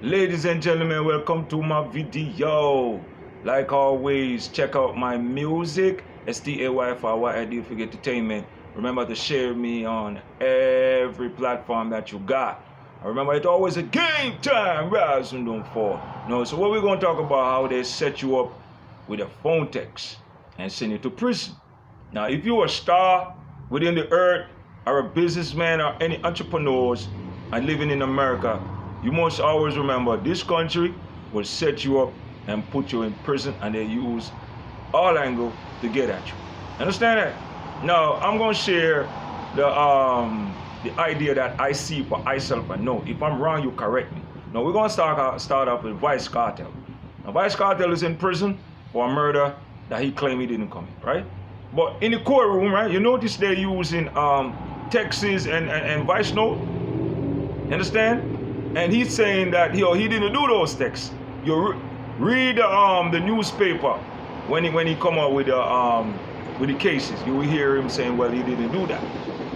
Ladies and gentlemen, welcome to my video. Like always, check out my music, STAY4YD for Entertainment. Remember to share me on every platform that you got. Remember, it's always a game time, rise and don't fall. No, so what we're going to talk about, how they set you up with a phone text and send you to prison. Now, if you're a star within the earth, or a businessman, or any entrepreneurs, and living in America, you must always remember this country will set you up and put you in prison, and they use all angle to get at you. Understand that? Now, I'm going to share the idea that I see for myself and know. If I'm wrong, you correct me. Now, we're going to start off with Vice Cartel. Now, Vice Cartel is in prison for a murder that he claimed he didn't commit, right? But in the courtroom, right, you notice they're using Texas and Vice note. Understand? And he's saying that he didn't do those texts. You read the newspaper when he come out with the cases. You will hear him saying, well, he didn't do that.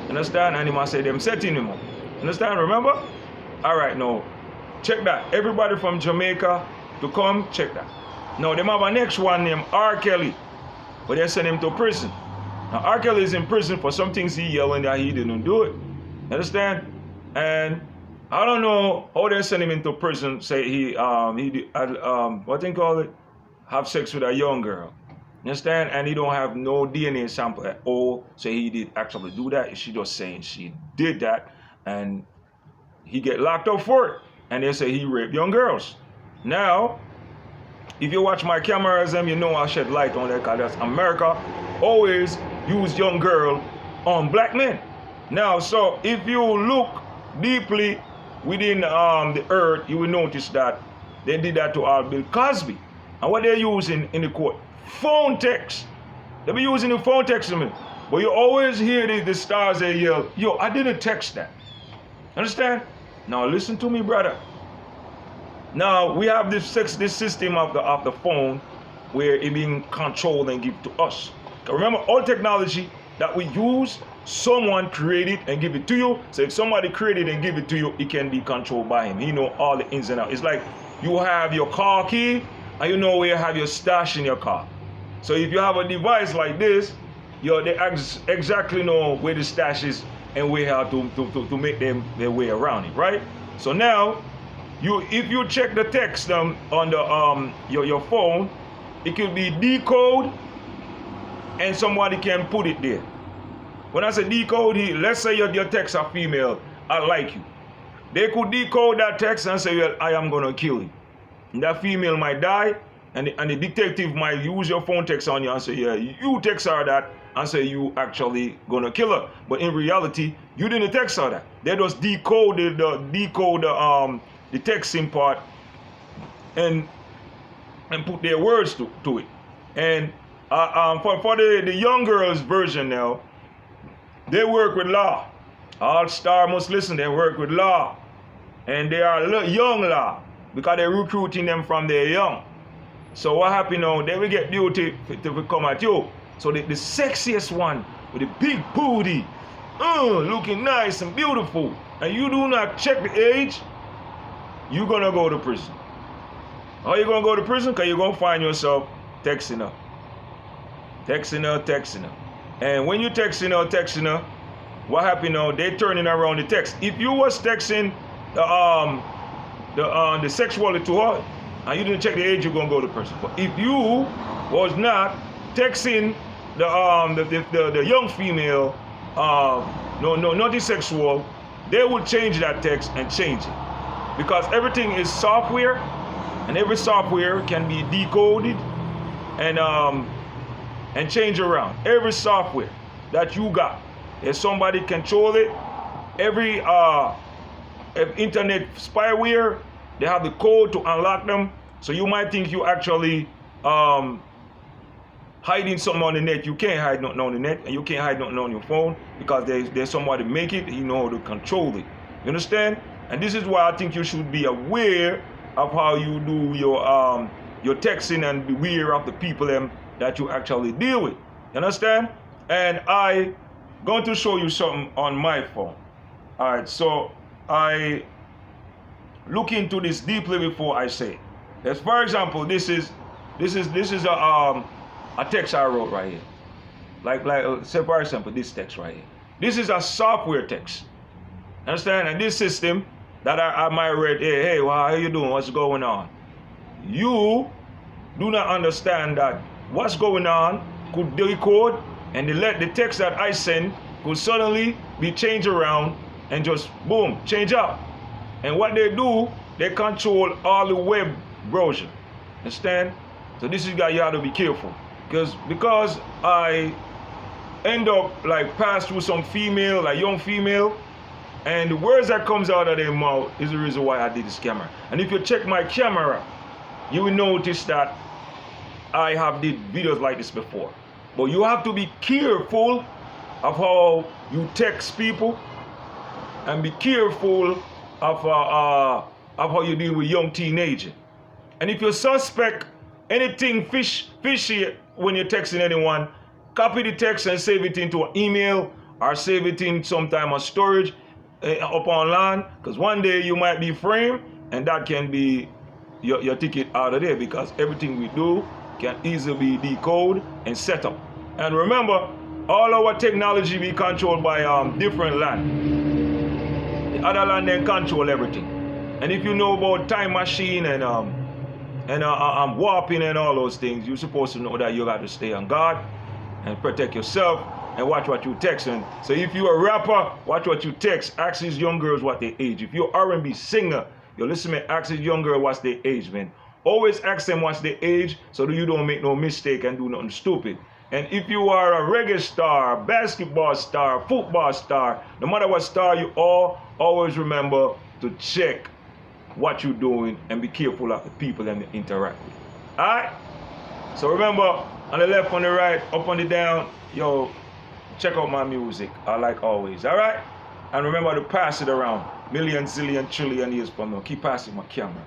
Understand? And he must say them setting him up. Understand? Remember? All right, now check that. Everybody from Jamaica to come check that. Now they have a next one named R. Kelly, but they send him to prison. Now R. Kelly is in prison for some things he yelling that he didn't do it. Understand? And I don't know how they send him into prison. Say he what they call it, have sex with a young girl. Understand? And he don't have no DNA sample at all. So he did actually do that. She just saying she did that, and he get locked up for it. And they say he raped young girls. Now, if you watch my cameras, you know I shed light on that, because America always use young girl on black men. Now, so if you look deeply within the earth, you will notice that they did that to Bill Cosby. And what they're using in the court, phone text. They be using the phone text to me. But you always hear the stars, they yell, yo, I didn't text that. Understand? Now listen to me, brother. Now we have this system of the phone where it being controlled and given to us. Remember, all technology that we use, someone created and give it to you. So if somebody created and give it to you, it can be controlled by him. He know all the ins and outs. It's like you have your car key and you know where you have your stash in your car. So if you have a device like this, they exactly know where the stash is and where how to make them their way around it, right? So now, if you check the text on the your phone, it could be decode, and somebody can put it there. When I say decode, let's say your text are female, I like you. They could decode that text and say, well, I am gonna kill you. And that female might die, and the detective might use your phone text on you and say, yeah, you text her that, and say you actually gonna kill her. But in reality, you didn't text her that. They just decoded the texting part and put their words to it. And for the young girls version now, they work with law. All star must listen, they work with law. And they are young law, because they're recruiting them from their young. So what happened now, they will get duty to come at you. So the sexiest one with the big booty, looking nice and beautiful, and you do not check the age, you're gonna go to prison. How you gonna go to prison? Because you're gonna find yourself texting her. Texting her. And when you texting her, what happened now? They turning around the text. If you was texting the sexuality to her and you didn't check the age, you're gonna go to prison. But if you was not texting the young female, not sexual, they will change that text and change it. Because everything is software, and every software can be decoded and change around. Every software that you got, if somebody control it, every internet spyware, they have the code to unlock them. So you might think you actually hiding something on the net. You can't hide nothing on the net, and you can't hide nothing on your phone, because there's somebody make it, you know how to control it. You understand? And this is why I think you should be aware of how you do your texting, and beware of the people that you actually deal with. You understand? And I going to show you something on my phone. All right, so I look into this deeply before I say it. As for example, this is a text I wrote right here. Say for example, this text right here. This is a software text. Understand? And this system that I might read, hey, well, how you doing? What's going on? You do not understand that what's going on could decode, and the text that I send could suddenly be changed around and just boom, change up. And what they do, they control all the web browser. Understand? So this is why you have to be careful. Because I end up like pass through some female, like young female, and the words that comes out of their mouth is the reason why I did this camera. And if you check my camera, you will notice that I have did videos like this before. But you have to be careful of how you text people, and be careful of how you deal with young teenagers. And if you suspect anything fishy when you're texting anyone, copy the text and save it into an email or save it in sometime on storage up online, because one day you might be framed and that can be your ticket out of there, because everything we do can easily be decoded and set up. And remember, all our technology be controlled by different land. The other land then control everything. And if you know about time machine and warping and all those things, you're supposed to know that you got to stay on guard and protect yourself and watch what you texting. So if you're a rapper, watch what you text. Ask these young girls what they age. If you're R&B singer, you listen, man, ask these young girls what's their age, man. Always ask them what's their age so that you don't make no mistake and do nothing stupid. And if you are a reggae star, basketball star, football star, no matter what star you are, always remember to check what you're doing and be careful of the people that you interact with. Alright? So remember, on the left, on the right, up, on the down, yo, check out my music, like always. Alright? And remember to pass it around. Million, zillion, trillion years from now. Keep passing my camera.